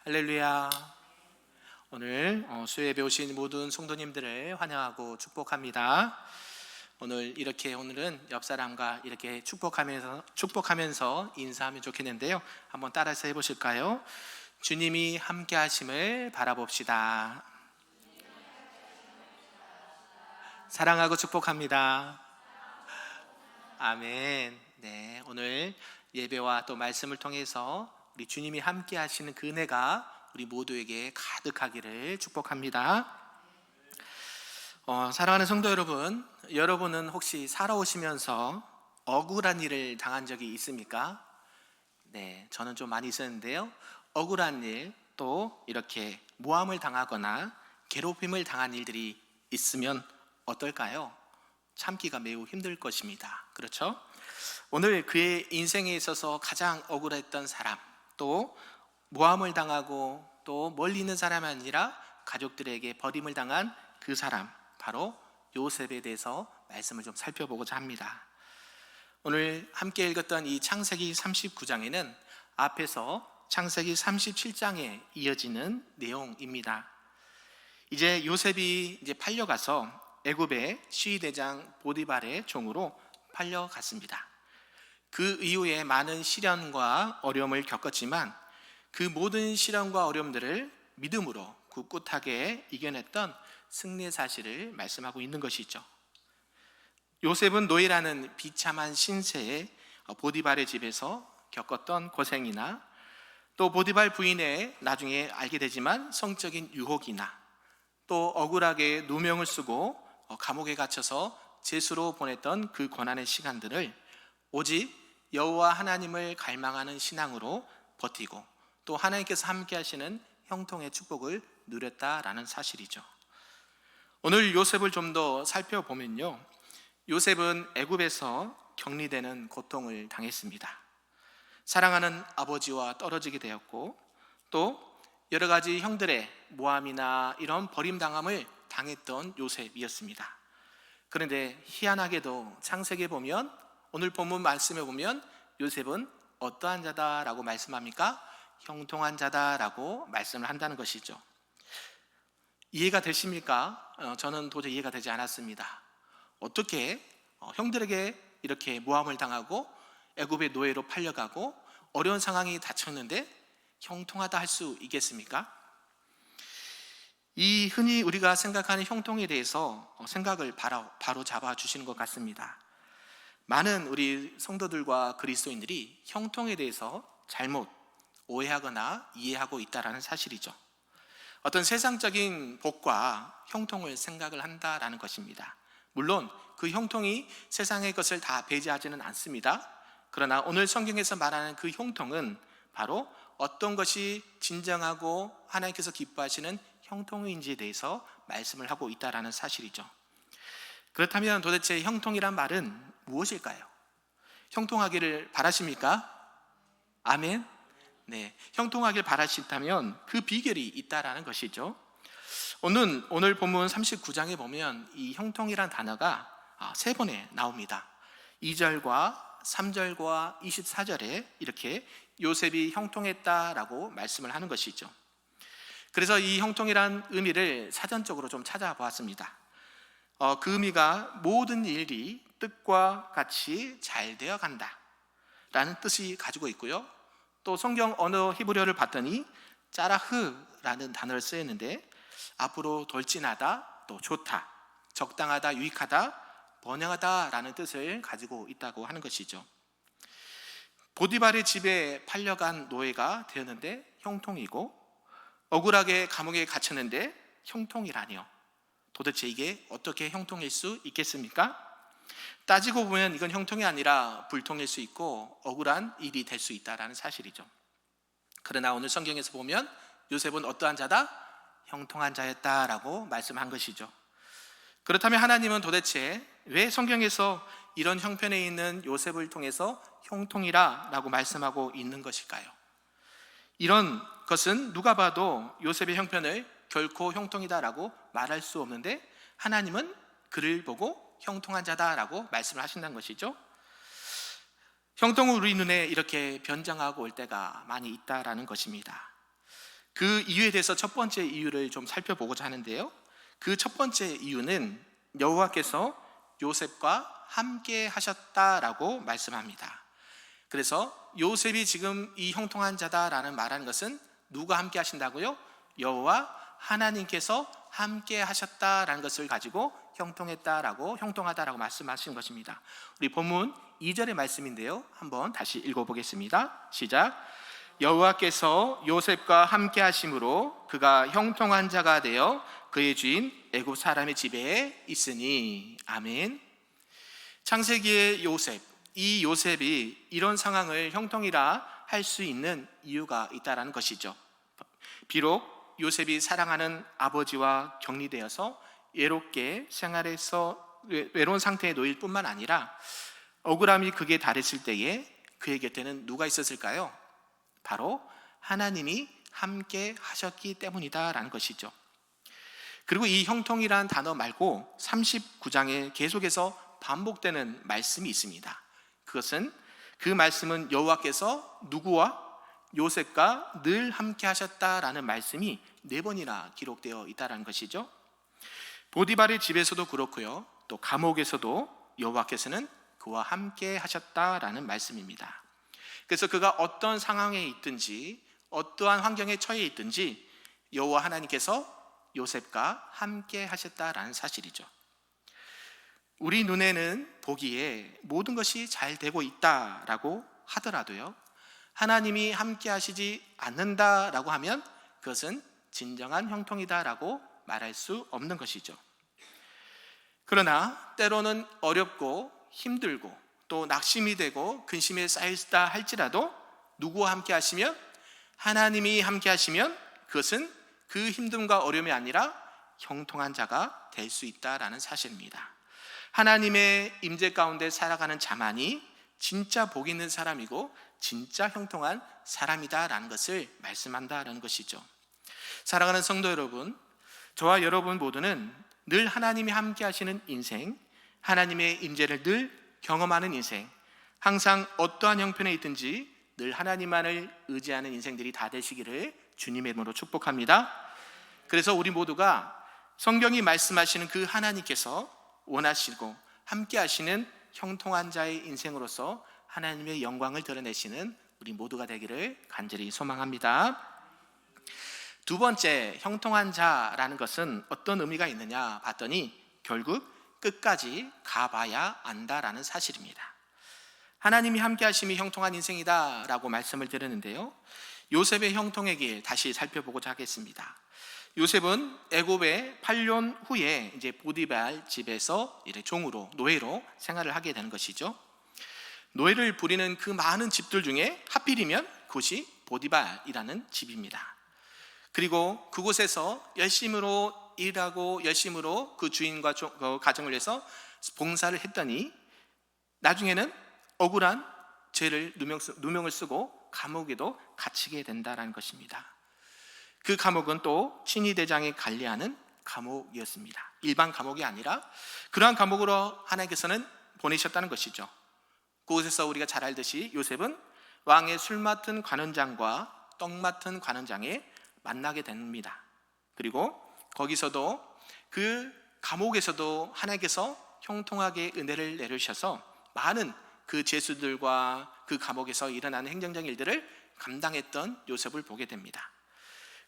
할렐루야. 오늘 수요예배 오신 모든 성도님들을 환영하고 축복합니다. 오늘은 옆 사람과 이렇게 축복하면서 인사하면 좋겠는데요. 한번 따라서 해보실까요? 주님이 함께 하심을 바라봅시다. 사랑하고 축복합니다. 아멘. 네, 오늘 예배와 또 말씀을 통해서 우리 주님이 함께 하시는 그 은혜가 우리 모두에게 가득하기를 축복합니다. 사랑하는 성도 여러분, 여러분은 혹시 살아오시면서 억울한 일을 당한 적이 있습니까? 네, 저는 좀 많이 있었는데요. 억울한 일, 또 이렇게 모함을 당하거나 괴롭힘을 당한 일들이 있으면 어떨까요? 참기가 매우 힘들 것입니다. 그렇죠? 오늘 그의 인생에 있어서 가장 억울했던 사람, 또 모함을 당하고 또 멀리 있는 사람이 아니라 가족들에게 버림을 당한 그 사람, 바로 요셉에 대해서 말씀을 좀 살펴보고자 합니다. 오늘 함께 읽었던 이 창세기 39장에는 앞에서 창세기 37장에 이어지는 내용입니다. 이제 요셉이 팔려가서 애굽의 시위대장 보디발의 종으로 팔려갔습니다. 그 이후에 많은 시련과 어려움을 겪었지만 그 모든 시련과 어려움들을 믿음으로 굳굳하게 이겨냈던 승리의 사실을 말씀하고 있는 것이죠. 요셉은 노예라는 비참한 신세에 보디발의 집에서 겪었던 고생이나 또 보디발 부인의 나중에 알게 되지만 성적인 유혹이나 또 억울하게 누명을 쓰고 감옥에 갇혀서 죄수로 보냈던 그 고난의 시간들을 오직 여호와 하나님을 갈망하는 신앙으로 버티고 또 하나님께서 함께 하시는 형통의 축복을 누렸다라는 사실이죠. 오늘 요셉을 좀 더 살펴보면요, 요셉은 애굽에서 격리되는 고통을 당했습니다. 사랑하는 아버지와 떨어지게 되었고 또 여러 가지 형들의 모함이나 이런 버림당함을 당했던 요셉이었습니다. 그런데 희한하게도 창세기에 보면, 오늘 본문 말씀에 보면 요셉은 어떠한 자다라고 말씀합니까? 형통한 자다라고 말씀을 한다는 것이죠. 이해가 되십니까? 저는 도저히 이해가 되지 않았습니다. 어떻게 형들에게 이렇게 모함을 당하고 애굽의 노예로 팔려가고 어려운 상황이 닥쳤는데 형통하다 할 수 있겠습니까? 이 흔히 우리가 생각하는 형통에 대해서 생각을 바로 잡아 주시는 것 같습니다. 많은 우리 성도들과 그리스도인들이 형통에 대해서 잘못 오해하거나 이해하고 있다는 사실이죠. 어떤 세상적인 복과 형통을 생각을 한다라는 것입니다. 물론 그 형통이 세상의 것을 다 배제하지는 않습니다. 그러나 오늘 성경에서 말하는 그 형통은 바로 어떤 것이 진정하고 하나님께서 기뻐하시는 형통인지에 대해서 말씀을 하고 있다는 사실이죠. 그렇다면 도대체 형통이란 말은 무엇일까요? 형통하기를 바라십니까? 아멘. 네, 형통하길 바라신다면 그 비결이 있다라는 것이죠. 오늘 본문 39장에 보면 이 형통이란 단어가 3번에 나옵니다. 2절과 3절과 24절에 이렇게 요셉이 형통했다라고 말씀을 하는 것이죠. 그래서 이 형통이란 의미를 사전적으로 좀 찾아보았습니다. 그 의미가 모든 일이 뜻과 같이 잘 되어 간다 라는 뜻이 가지고 있고요, 또 성경 언어 히브리어를 봤더니 짜라흐라는 단어를 쓰였는데 앞으로 돌진하다, 또 좋다, 적당하다, 유익하다, 번영하다 라는 뜻을 가지고 있다고 하는 것이죠. 보디발의 집에 팔려간 노예가 되었는데 형통이고, 억울하게 감옥에 갇혔는데 형통이라니요. 도대체 이게 어떻게 형통일 수 있겠습니까? 따지고 보면 이건 형통이 아니라 불통일 수 있고 억울한 일이 될 수 있다는 사실이죠. 그러나 오늘 성경에서 보면 요셉은 어떠한 자다? 형통한 자였다라고 말씀한 것이죠. 그렇다면 하나님은 도대체 왜 성경에서 이런 형편에 있는 요셉을 통해서 형통이라 라고 말씀하고 있는 것일까요? 이런 것은 누가 봐도 요셉의 형편을 결코 형통이다라고 말할 수 없는데 하나님은 그를 보고 형통한 자다라고 말씀을 하신다는 것이죠. 형통은 우리 눈에 이렇게 변장하고 올 때가 많이 있다라는 것입니다. 그 이유에 대해서 첫 번째 이유를 좀 살펴보고자 하는데요. 그 첫 번째 이유는 여호와께서 요셉과 함께 하셨다라고 말씀합니다. 그래서 요셉이 지금 이 형통한 자다라는 말하는 것은 누가 함께 하신다고요? 여호와 하나님께서 함께 하셨다라는 것을 가지고 형통하다라고 말씀하신 것입니다. 우리 본문 2절의 말씀인데요, 한번 다시 읽어보겠습니다. 시작. 여호와께서 요셉과 함께 하심으로 그가 형통한 자가 되어 그의 주인 애굽 사람의 집에 있으니. 아멘. 창세기의 요셉, 이 요셉이 이런 상황을 형통이라 할 수 있는 이유가 있다라는 것이죠. 비록 요셉이 사랑하는 아버지와 격리되어서 외로운 상태에 놓일 뿐만 아니라 억울함이 극에 달했을 때에 그의 곁에는 누가 있었을까요? 바로 하나님이 함께 하셨기 때문이다라는 것이죠. 그리고 이 형통이라는 단어 말고 39장에 계속해서 반복되는 말씀이 있습니다. 그 말씀은 여호와께서 누구와 요셉과 늘 함께 하셨다라는 말씀이 4번이나 기록되어 있다는 것이죠. 보디발의 집에서도 그렇고요, 또 감옥에서도 여호와께서는 그와 함께 하셨다라는 말씀입니다. 그래서 그가 어떤 상황에 있든지 어떠한 환경에 처해 있든지 여호와 하나님께서 요셉과 함께 하셨다라는 사실이죠. 우리 눈에는 보기에 모든 것이 잘 되고 있다라고 하더라도요, 하나님이 함께 하시지 않는다라고 하면 그것은 진정한 형통이다라고 말할 수 없는 것이죠. 그러나 때로는 어렵고 힘들고 또 낙심이 되고 근심에 쌓여있다 할지라도 누구와 함께 하시면, 하나님이 함께 하시면 그것은 그 힘듦과 어려움이 아니라 형통한 자가 될 수 있다라는 사실입니다. 하나님의 임재 가운데 살아가는 자만이 진짜 복 있는 사람이고 진짜 형통한 사람이다라는 것을 말씀한다라는 것이죠. 사랑하는 성도 여러분, 저와 여러분 모두는 늘 하나님이 함께 하시는 인생, 하나님의 임재를 늘 경험하는 인생, 항상 어떠한 형편에 있든지 늘 하나님만을 의지하는 인생들이 다 되시기를 주님의 이름으로 축복합니다. 그래서 우리 모두가 성경이 말씀하시는 그 하나님께서 원하시고 함께 하시는 형통한 자의 인생으로서 하나님의 영광을 드러내시는 우리 모두가 되기를 간절히 소망합니다. 두 번째, 형통한 자라는 것은 어떤 의미가 있느냐 봤더니 결국 끝까지 가봐야 안다라는 사실입니다. 하나님이 함께 하심이 형통한 인생이다 라고 말씀을 드렸는데요, 요셉의 형통의 길 다시 살펴보고자 하겠습니다. 요셉은 애굽에 8년 후에 이제 보디발 집에서 종으로, 노예로 생활을 하게 되는 것이죠. 노예를 부리는 그 많은 집들 중에 하필이면 그곳이 보디발이라는 집입니다. 그리고 그곳에서 열심으로 일하고 열심으로 그 주인과 가정을 위해서 봉사를 했더니 나중에는 억울한 죄를 누명을 쓰고 감옥에도 갇히게 된다는 것입니다. 그 감옥은 또 친위대장이 관리하는 감옥이었습니다. 일반 감옥이 아니라 그러한 감옥으로 하나님께서는 보내셨다는 것이죠. 그곳에서 우리가 잘 알듯이 요셉은 왕의 술 맡은 관원장과 떡 맡은 관원장에 만나게 됩니다. 그리고 거기서도 그 감옥에서도 하나님께서 형통하게 은혜를 내려주셔서 많은 그 죄수들과 그 감옥에서 일어나는 행정적인 일들을 감당했던 요셉을 보게 됩니다.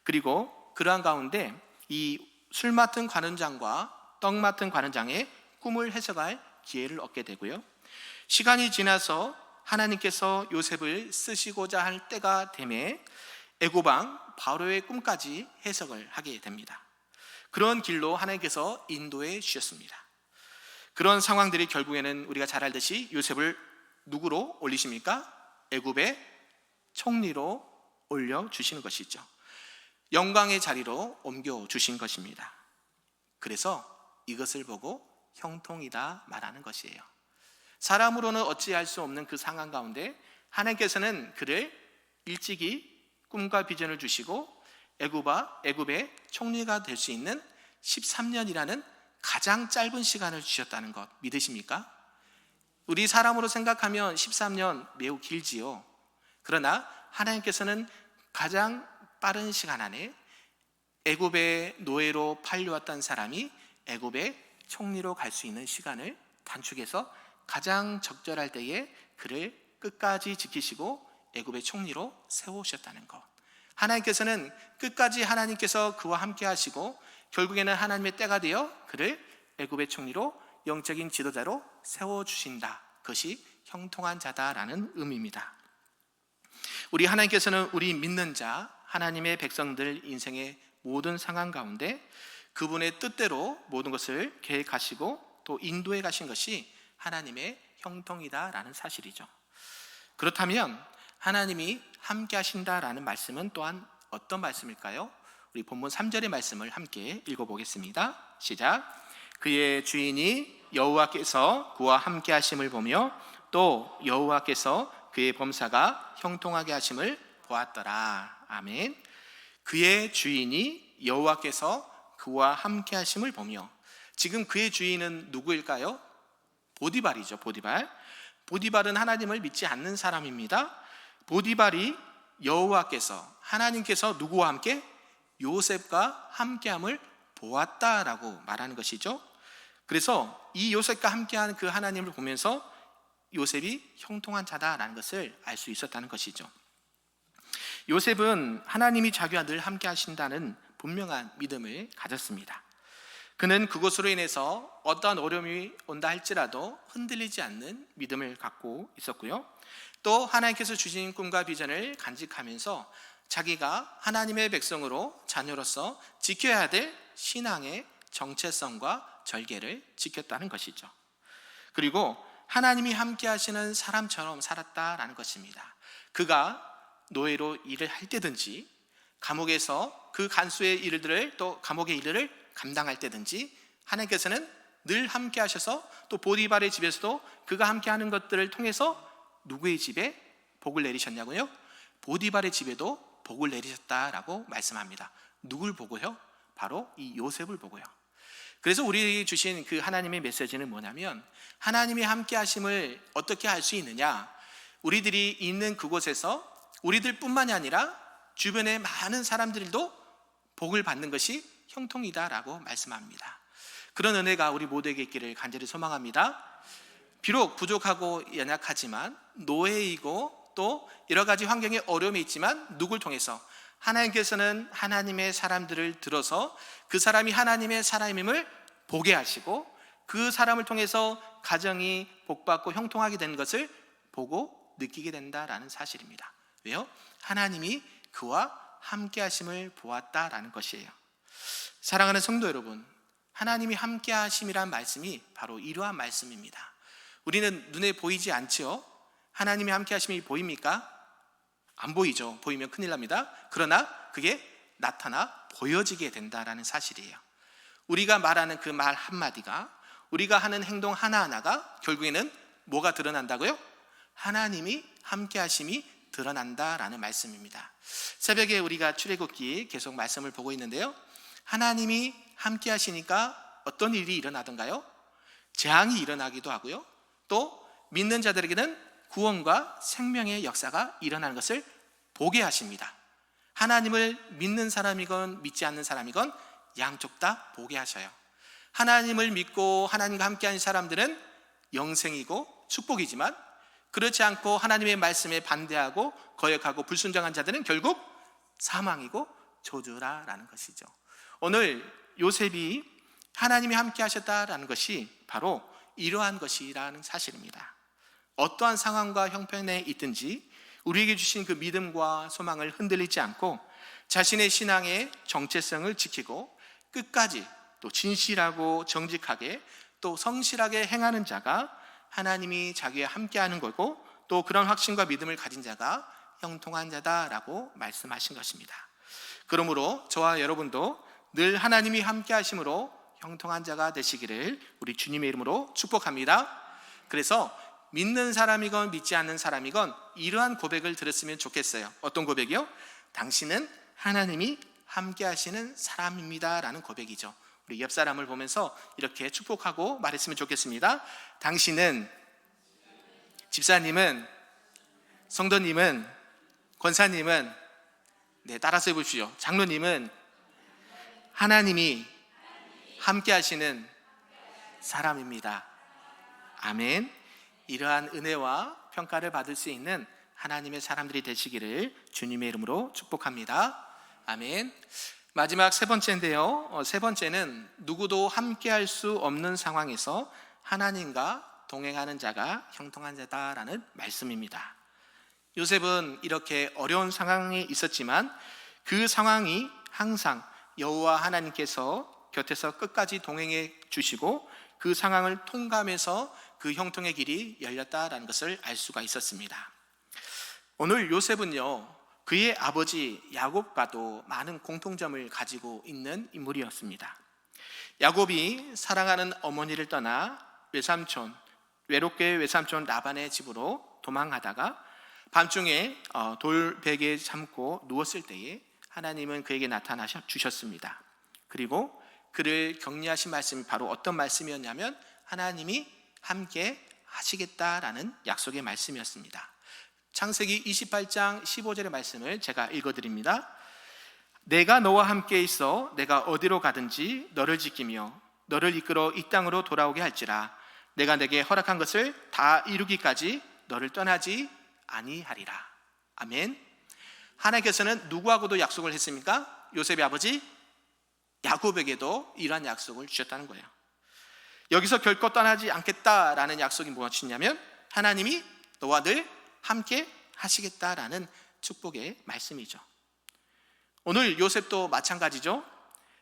그리고 그러한 가운데 이 술 맡은 관원장과 떡 맡은 관원장의 꿈을 해석할 기회를 얻게 되고요, 시간이 지나서 하나님께서 요셉을 쓰시고자 할 때가 되매 애고방 바로의 꿈까지 해석을 하게 됩니다. 그런 길로 하나님께서 인도해 주셨습니다. 그런 상황들이 결국에는 우리가 잘 알듯이 요셉을 누구로 올리십니까? 애굽의 총리로 올려주시는 것이죠. 영광의 자리로 옮겨주신 것입니다. 그래서 이것을 보고 형통이다 말하는 것이에요. 사람으로는 어찌할 수 없는 그 상황 가운데 하나님께서는 그를 일찍이 꿈과 비전을 주시고 애굽의 총리가 될 수 있는 13년이라는 가장 짧은 시간을 주셨다는 것 믿으십니까? 우리 사람으로 생각하면 13년 매우 길지요. 그러나 하나님께서는 가장 빠른 시간 안에 애굽의 노예로 팔려왔던 사람이 애굽의 총리로 갈 수 있는 시간을 단축해서 가장 적절할 때에 그를 끝까지 지키시고 애굽의 총리로 세우셨다는 것. 하나님께서는 끝까지 하나님께서 그와 함께 하시고 결국에는 하나님의 때가 되어 그를 애굽의 총리로 영적인 지도자로 세워주신다. 그것이 형통한 자다라는 의미입니다. 우리 하나님께서는 우리 믿는 자, 하나님의 백성들 인생의 모든 상황 가운데 그분의 뜻대로 모든 것을 계획하시고 또 인도해 가신 것이 하나님의 형통이다라는 사실이죠. 그렇다면 하나님이 함께 하신다라는 말씀은 또한 어떤 말씀일까요? 우리 본문 3절의 말씀을 함께 읽어보겠습니다. 시작. 그의 주인이 여호와께서 그와 함께 하심을 보며 또 여호와께서 그의 범사가 형통하게 하심을 보았더라. 아멘. 그의 주인이 여호와께서 그와 함께 하심을 보며, 지금 그의 주인은 누구일까요? 보디발이죠. 보디발은 하나님을 믿지 않는 사람입니다. 보디발이 여호와께서, 하나님께서 누구와 함께? 요셉과 함께함을 보았다라고 말하는 것이죠. 그래서 이 요셉과 함께하는 그 하나님을 보면서 요셉이 형통한 자다라는 것을 알 수 있었다는 것이죠. 요셉은 하나님이 자기와 늘 함께 하신다는 분명한 믿음을 가졌습니다. 그는 그것으로 인해서 어떠한 어려움이 온다 할지라도 흔들리지 않는 믿음을 갖고 있었고요. 또 하나님께서 주신 꿈과 비전을 간직하면서 자기가 하나님의 백성으로 자녀로서 지켜야 될 신앙의 정체성과 절개를 지켰다는 것이죠. 그리고 하나님이 함께 하시는 사람처럼 살았다라는 것입니다. 그가 노예로 일을 할 때든지 감옥에서 그 간수의 일들을 또 감옥의 일을 감당할 때든지 하나님께서는 늘 함께 하셔서 또 보디발의 집에서도 그가 함께 하는 것들을 통해서 누구의 집에 복을 내리셨냐고요? 보디발의 집에도 복을 내리셨다라고 말씀합니다. 누굴 보고요? 바로 이 요셉을 보고요. 그래서 우리 주신 그 하나님의 메시지는 뭐냐면, 하나님이 함께 하심을 어떻게 할 수 있느냐? 우리들이 있는 그곳에서 우리들뿐만이 아니라 주변의 많은 사람들도 복을 받는 것이 형통이다라고 말씀합니다. 그런 은혜가 우리 모두에게 있기를 간절히 소망합니다. 비록 부족하고 연약하지만 노예이고 또 여러 가지 환경에 어려움이 있지만 누굴 통해서? 하나님께서는 하나님의 사람들을 들어서 그 사람이 하나님의 사람임을 보게 하시고 그 사람을 통해서 가정이 복받고 형통하게 되는 것을 보고 느끼게 된다라는 사실입니다. 왜요? 하나님이 그와 함께 하심을 보았다라는 것이에요. 사랑하는 성도 여러분, 하나님이 함께 하심이란 말씀이 바로 이러한 말씀입니다. 우리는 눈에 보이지 않지요? 하나님이 함께 하심이 보입니까? 안 보이죠. 보이면 큰일 납니다. 그러나 그게 나타나 보여지게 된다라는 사실이에요. 우리가 말하는 그 말 한마디가, 우리가 하는 행동 하나하나가 결국에는 뭐가 드러난다고요? 하나님이 함께 하심이 드러난다라는 말씀입니다. 새벽에 우리가 출애굽기 계속 말씀을 보고 있는데요, 하나님이 함께 하시니까 어떤 일이 일어나던가요? 재앙이 일어나기도 하고요, 또 믿는 자들에게는 구원과 생명의 역사가 일어나는 것을 보게 하십니다. 하나님을 믿는 사람이건 믿지 않는 사람이건 양쪽 다 보게 하셔요. 하나님을 믿고 하나님과 함께하는 사람들은 영생이고 축복이지만, 그렇지 않고 하나님의 말씀에 반대하고 거역하고 불순종한 자들은 결국 사망이고 저주라라는 것이죠. 오늘 요셉이 하나님이 함께 하셨다라는 것이 바로 이러한 것이라는 사실입니다. 어떠한 상황과 형편에 있든지 우리에게 주신 그 믿음과 소망을 흔들리지 않고 자신의 신앙의 정체성을 지키고 끝까지 또 진실하고 정직하게 또 성실하게 행하는 자가 하나님이 자기와 함께하는 거고, 또 그런 확신과 믿음을 가진 자가 형통한 자다라고 말씀하신 것입니다. 그러므로 저와 여러분도 늘 하나님이 함께 하심으로 형통한 자가 되시기를 우리 주님의 이름으로 축복합니다. 그래서 믿는 사람이건 믿지 않는 사람이건 이러한 고백을 들었으면 좋겠어요. 어떤 고백이요? 당신은 하나님이 함께 하시는 사람입니다 라는 고백이죠. 우리 옆 사람을 보면서 이렇게 축복하고 말했으면 좋겠습니다. 당신은, 집사님은, 성도님은, 권사님은 네, 따라서 해보십시오. 장로님은 하나님이 함께 하시는 사람입니다. 아멘. 이러한 은혜와 평가를 받을 수 있는 하나님의 사람들이 되시기를 주님의 이름으로 축복합니다. 아멘. 마지막 세 번째인데요. 세 번째는 누구도 함께 할 수 없는 상황에서 하나님과 동행하는 자가 형통한 자다라는 말씀입니다. 요셉은 이렇게 어려운 상황에 있었지만 그 상황이 항상 여호와 하나님께서 곁에서 끝까지 동행해 주시고 그 상황을 통과하면서 그 형통의 길이 열렸다라는 것을 알 수가 있었습니다. 오늘 요셉은요, 그의 아버지 야곱과도 많은 공통점을 가지고 있는 인물이었습니다. 야곱이 사랑하는 어머니를 떠나 외롭게 외삼촌 라반의 집으로 도망하다가 밤중에 돌베개에 잠고 누웠을 때에 하나님은 그에게 나타나 주셨습니다. 그리고 그를 격려하신 말씀이 바로 어떤 말씀이었냐면 하나님이 함께 하시겠다라는 약속의 말씀이었습니다. 창세기 28장 15절의 말씀을 제가 읽어드립니다. 내가 너와 함께 있어 내가 어디로 가든지 너를 지키며 너를 이끌어 이 땅으로 돌아오게 할지라 내가 내게 허락한 것을 다 이루기까지 너를 떠나지 아니하리라. 아멘. 하나님께서는 누구하고도 약속을 했습니까? 요셉의 아버지 야곱에게도 이러한 약속을 주셨다는 거예요. 여기서 결코 떠나지 않겠다라는 약속이 무엇이냐면 하나님이 너와 늘 함께 하시겠다라는 축복의 말씀이죠. 오늘 요셉도 마찬가지죠.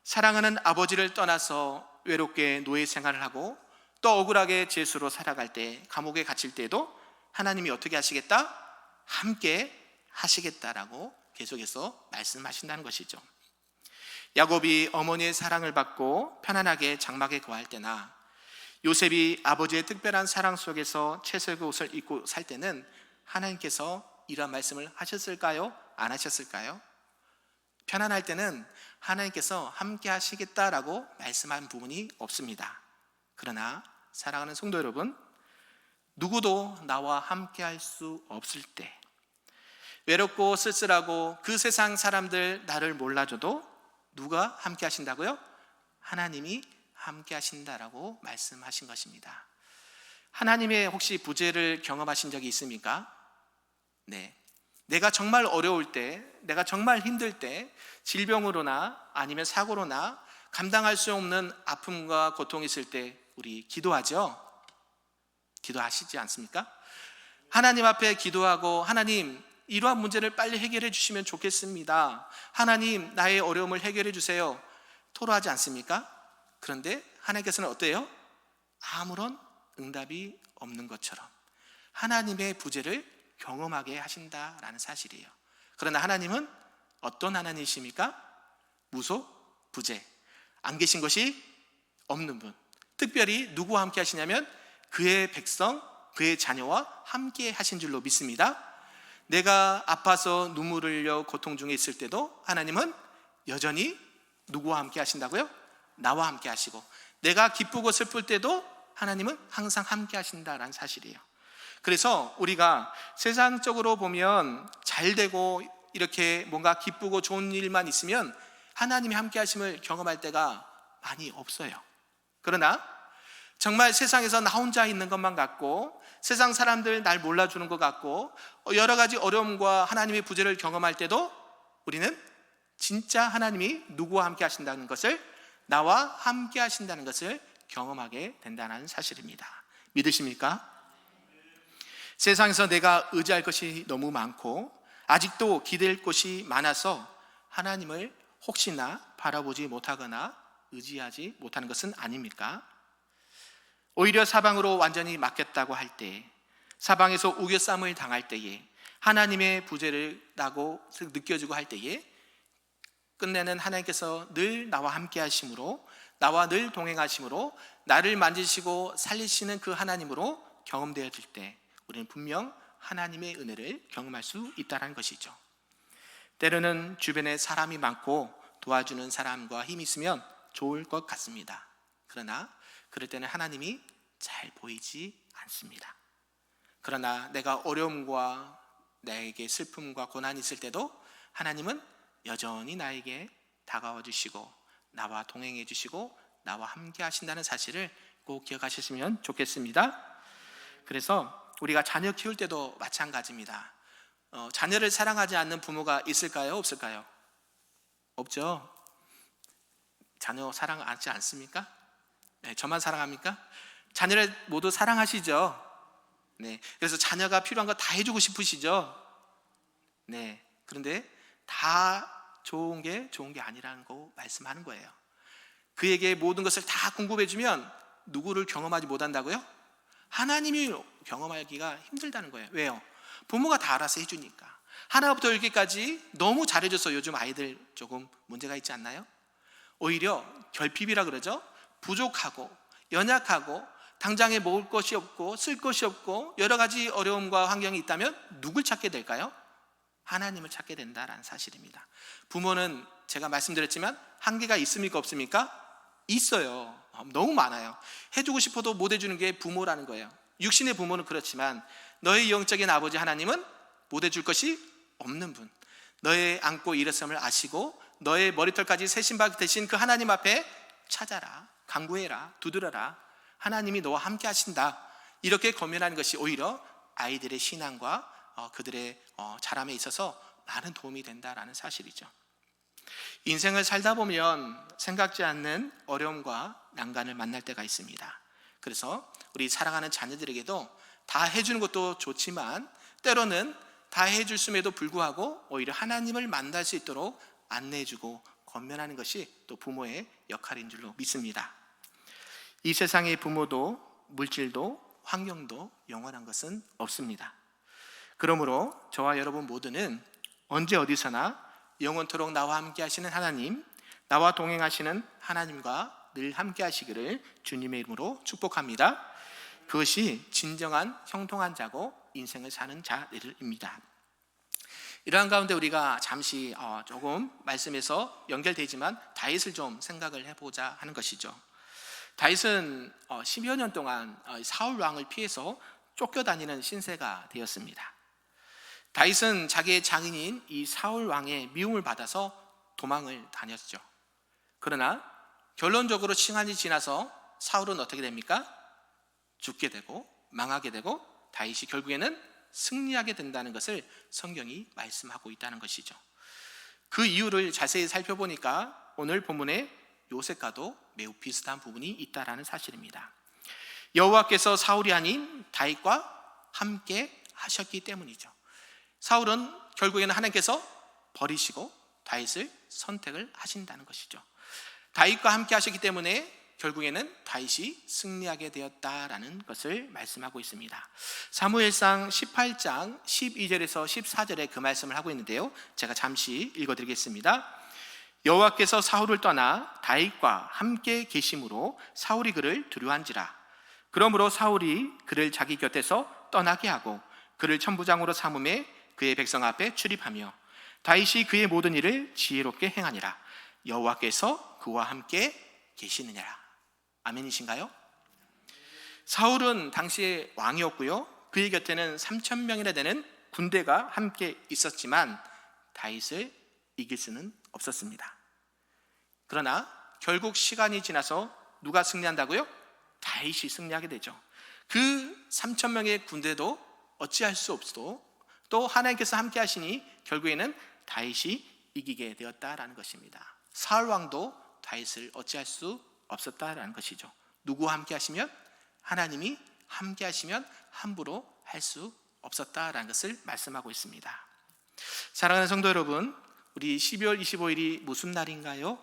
사랑하는 아버지를 떠나서 외롭게 노예 생활을 하고 또 억울하게 죄수로 살아갈 때, 감옥에 갇힐 때도 하나님이 어떻게 하시겠다? 함께 하시겠다라고 계속해서 말씀하신다는 것이죠. 야곱이 어머니의 사랑을 받고 편안하게 장막에 거할 때나 요셉이 아버지의 특별한 사랑 속에서 채색의 옷을 입고 살 때는 하나님께서 이런 말씀을 하셨을까요? 안 하셨을까요? 편안할 때는 하나님께서 함께 하시겠다라고 말씀한 부분이 없습니다. 그러나 사랑하는 성도 여러분, 누구도 나와 함께 할 수 없을 때, 외롭고 쓸쓸하고 그 세상 사람들 나를 몰라줘도 누가 함께 하신다고요? 하나님이 함께 하신다라고 말씀하신 것입니다. 하나님의 혹시 부재를 경험하신 적이 있습니까? 네. 내가 정말 어려울 때, 내가 정말 힘들 때, 질병으로나 아니면 사고로나 감당할 수 없는 아픔과 고통이 있을 때 우리 기도하죠? 기도하시지 않습니까? 하나님 앞에 기도하고 하나님 이러한 문제를 빨리 해결해 주시면 좋겠습니다. 하나님 나의 어려움을 해결해 주세요. 토로하지 않습니까? 그런데 하나님께서는 어때요? 아무런 응답이 없는 것처럼 하나님의 부재를 경험하게 하신다라는 사실이에요. 그러나 하나님은 어떤 하나님이십니까? 무소, 부재, 안 계신 것이 없는 분. 특별히 누구와 함께 하시냐면 그의 백성, 그의 자녀와 함께 하신 줄로 믿습니다. 내가 아파서 눈물을 흘려 고통 중에 있을 때도 하나님은 여전히 누구와 함께 하신다고요? 나와 함께 하시고, 내가 기쁘고 슬플 때도 하나님은 항상 함께 하신다라는 사실이에요. 그래서 우리가 세상적으로 보면 잘 되고 이렇게 뭔가 기쁘고 좋은 일만 있으면 하나님이 함께 하심을 경험할 때가 많이 없어요. 그러나 정말 세상에서 나 혼자 있는 것만 같고 세상 사람들 날 몰라주는 것 같고 여러 가지 어려움과 하나님의 부재를 경험할 때도 우리는 진짜 하나님이 누구와 함께 하신다는 것을, 나와 함께 하신다는 것을 경험하게 된다는 사실입니다. 믿으십니까? 세상에서 내가 의지할 것이 너무 많고 아직도 기댈 곳이 많아서 하나님을 혹시나 바라보지 못하거나 의지하지 못하는 것은 아닙니까? 오히려 사방으로 완전히 맡겼다고 할 때, 사방에서 우겨쌈을 당할 때에, 하나님의 부재라고 느껴지고 할 때에 끝내는 하나님께서 늘 나와 함께 하심으로, 나와 늘 동행하심으로 나를 만지시고 살리시는 그 하나님으로 경험되어질 때 우리는 분명 하나님의 은혜를 경험할 수 있다는 것이죠. 때로는 주변에 사람이 많고 도와주는 사람과 힘이 있으면 좋을 것 같습니다. 그러나 그럴 때는 하나님이 잘 보이지 않습니다. 그러나 내가 어려움과 나에게 슬픔과 고난이 있을 때도 하나님은 여전히 나에게 다가와 주시고 나와 동행해 주시고 나와 함께 하신다는 사실을 꼭 기억하셨으면 좋겠습니다. 그래서 우리가 자녀 키울 때도 마찬가지입니다. 자녀를 사랑하지 않는 부모가 있을까요? 없을까요? 없죠. 자녀 사랑하지 않습니까? 네, 저만 사랑합니까? 자녀를 모두 사랑하시죠? 네, 그래서 자녀가 필요한 거 다 해주고 싶으시죠? 네, 그런데 다 좋은 게 아니라는 거 말씀하는 거예요. 그에게 모든 것을 다 공급해주면 누구를 경험하지 못한다고요? 하나님이 경험하기가 힘들다는 거예요. 왜요? 부모가 다 알아서 해주니까. 하나부터 열개까지 너무 잘해줘서 요즘 아이들 조금 문제가 있지 않나요? 오히려 결핍이라 그러죠. 부족하고 연약하고 당장에 먹을 것이 없고 쓸 것이 없고 여러 가지 어려움과 환경이 있다면 누굴 찾게 될까요? 하나님을 찾게 된다라는 사실입니다. 부모는 제가 말씀드렸지만 한계가 있습니까? 없습니까? 있어요. 너무 많아요. 해주고 싶어도 못 해주는 게 부모라는 거예요. 육신의 부모는 그렇지만 너의 영적인 아버지 하나님은 못 해줄 것이 없는 분, 너의 안고 일어섬을 아시고 너의 머리털까지 새신박 되신 그 하나님 앞에 찾아라, 간구해라, 두드려라. 하나님이 너와 함께 하신다. 이렇게 권면하는 것이 오히려 아이들의 신앙과 그들의 자람에 있어서 많은 도움이 된다라는 사실이죠. 인생을 살다 보면 생각지 않는 어려움과 난간을 만날 때가 있습니다. 그래서 우리 사랑하는 자녀들에게도 다 해주는 것도 좋지만 때로는 다 해줬음에도 불구하고 오히려 하나님을 만날 수 있도록 안내해주고 권면하는 것이 또 부모의 역할인 줄로 믿습니다. 이 세상의 부모도 물질도 환경도 영원한 것은 없습니다. 그러므로 저와 여러분 모두는 언제 어디서나 영원토록 나와 함께 하시는 하나님, 나와 동행하시는 하나님과 늘 함께 하시기를 주님의 이름으로 축복합니다. 그것이 진정한 형통한 자고 인생을 사는 자들입니다. 이러한 가운데 우리가 잠시 조금 말씀에서 연결되지만 다윗을 좀 생각을 해보자 하는 것이죠. 다윗은 10여 년 동안 사울 왕을 피해서 쫓겨다니는 신세가 되었습니다. 다윗은 자기의 장인인 이 사울 왕의 미움을 받아서 도망을 다녔죠. 그러나 결론적으로 시간이 지나서 사울은 어떻게 됩니까? 죽게 되고 망하게 되고 다윗이 결국에는 승리하게 된다는 것을 성경이 말씀하고 있다는 것이죠. 그 이유를 자세히 살펴보니까 오늘 본문의 요셉과도 매우 비슷한 부분이 있다라는 사실입니다. 여호와께서 사울이 아닌 다윗과 함께 하셨기 때문이죠. 사울은 결국에는 하나님께서 버리시고 다윗을 선택을 하신다는 것이죠. 다윗과 함께 하셨기 때문에 결국에는 다윗이 승리하게 되었다라는 것을 말씀하고 있습니다. 사무엘상 18장 12절에서 14절에 그 말씀을 하고 있는데요, 제가 잠시 읽어드리겠습니다. 여호와께서 사울을 떠나 다윗과 함께 계심으로 사울이 그를 두려워한지라. 그러므로 사울이 그를 자기 곁에서 떠나게 하고 그를 천부장으로 삼음에 그의 백성 앞에 출입하며 다윗이 그의 모든 일을 지혜롭게 행하니라. 여호와께서 그와 함께 계시느니라. 아멘이신가요? 사울은 당시의 왕이었고요, 그의 곁에는 3,000명이나 되는 군대가 함께 있었지만 다윗을 이길 수는 없었습니다. 그러나 결국 시간이 지나서 누가 승리한다고요? 다윗이 승리하게 되죠. 그 3,000명의 군대도 어찌할 수 없어도 또 하나님께서 함께 하시니 결국에는 다윗이 이기게 되었다라는 것입니다. 사울 왕도 다윗을 어찌할 수 없었다라는 것이죠. 누구와 함께 하시면? 하나님이 함께 하시면 함부로 할 수 없었다라는 것을 말씀하고 있습니다. 사랑하는 성도 여러분, 우리 12월 25일이 무슨 날인가요?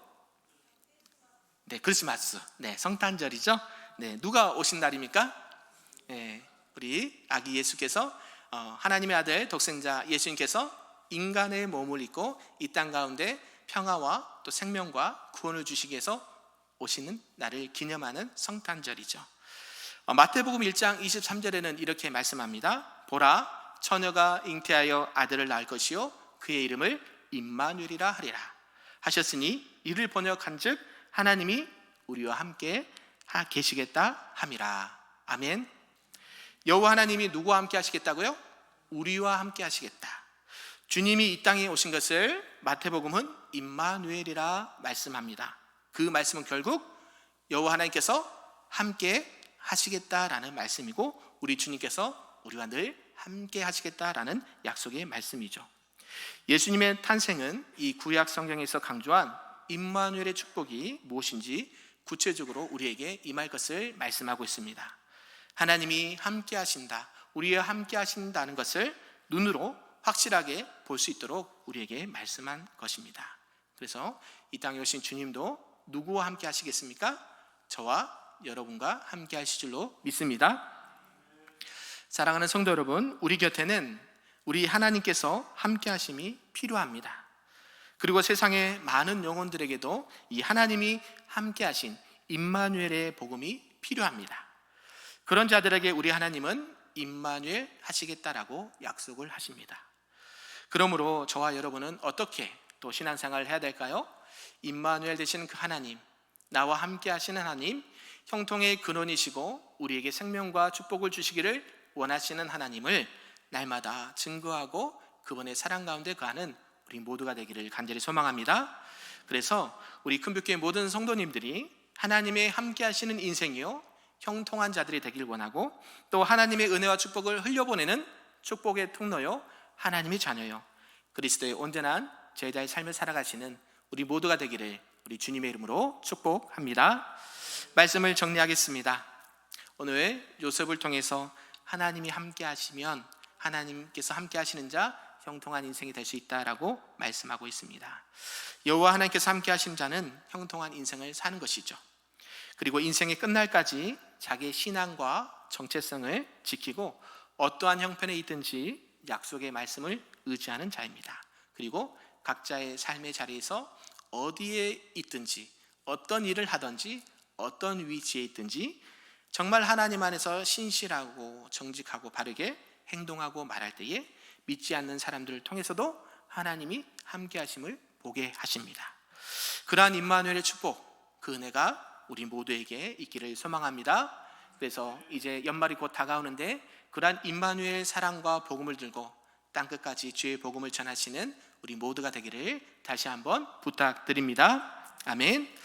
네, 크리스마스. 네, 성탄절이죠. 네, 누가 오신 날입니까? 네, 우리 아기 예수께서 하나님의 아들 독생자 예수님께서 인간의 몸을 입고 이 땅 가운데 평화와 또 생명과 구원을 주시기 위해서 오시는 날을 기념하는 성탄절이죠. 마태복음 1장 23절에는 이렇게 말씀합니다. 보라, 처녀가 잉태하여 아들을 낳을 것이요 그의 이름을 임마누엘이라 하리라 하셨으니 이를 번역한즉 하나님이 우리와 함께 계시겠다 함이라. 아멘. 여호와 하나님이 누구와 함께 하시겠다고요? 우리와 함께 하시겠다. 주님이 이 땅에 오신 것을 마태복음은 임마누엘이라 말씀합니다. 그 말씀은 결국 여호와 하나님께서 함께 하시겠다라는 말씀이고, 우리 주님께서 우리와 늘 함께 하시겠다라는 약속의 말씀이죠. 예수님의 탄생은 이 구약 성경에서 강조한 임마누엘의 축복이 무엇인지 구체적으로 우리에게 임할 것을 말씀하고 있습니다. 하나님이 함께 하신다, 우리와 함께 하신다는 것을 눈으로 확실하게 볼 수 있도록 우리에게 말씀한 것입니다. 그래서 이 땅에 오신 주님도 누구와 함께 하시겠습니까? 저와 여러분과 함께 하실 줄로 믿습니다. 사랑하는 성도 여러분, 우리 곁에는 우리 하나님께서 함께 하심이 필요합니다. 그리고 세상의 많은 영혼들에게도 이 하나님이 함께 하신 임마누엘의 복음이 필요합니다. 그런 자들에게 우리 하나님은 임마누엘 하시겠다라고 약속을 하십니다. 그러므로 저와 여러분은 어떻게 또 신앙생활을 해야 될까요? 임마누엘 되시는 그 하나님, 나와 함께 하시는 하나님, 형통의 근원이시고 우리에게 생명과 축복을 주시기를 원하시는 하나님을 날마다 증거하고 그분의 사랑 가운데 거하는 우리 모두가 되기를 간절히 소망합니다. 그래서 우리 큰빛교회 모든 성도님들이 하나님의 함께 하시는 인생이요 형통한 자들이 되길 원하고, 또 하나님의 은혜와 축복을 흘려보내는 축복의 통로요 하나님의 자녀요 그리스도의 온전한 제자의 삶을 살아가시는 우리 모두가 되기를 우리 주님의 이름으로 축복합니다. 말씀을 정리하겠습니다. 오늘 요셉을 통해서 하나님이 함께 하시면 하나님께서 함께 하시는 자 형통한 인생이 될 수 있다라고 말씀하고 있습니다. 여호와 하나님께서 함께 하시는 자는 형통한 인생을 사는 것이죠. 그리고 인생의 끝날까지 자기의 신앙과 정체성을 지키고 어떠한 형편에 있든지 약속의 말씀을 의지하는 자입니다. 그리고 각자의 삶의 자리에서 어디에 있든지 어떤 일을 하든지 어떤 위치에 있든지 정말 하나님 안에서 신실하고 정직하고 바르게 행동하고 말할 때에 믿지 않는 사람들을 통해서도 하나님이 함께 하심을 보게 하십니다. 그러한 임마누엘의 축복, 그 은혜가 우리 모두에게 있기를 소망합니다. 그래서 이제 연말이 곧 다가오는데 그러한 임마누엘 사랑과 복음을 들고 땅끝까지 주의 복음을 전하시는 우리 모두가 되기를 다시 한번 부탁드립니다. 아멘.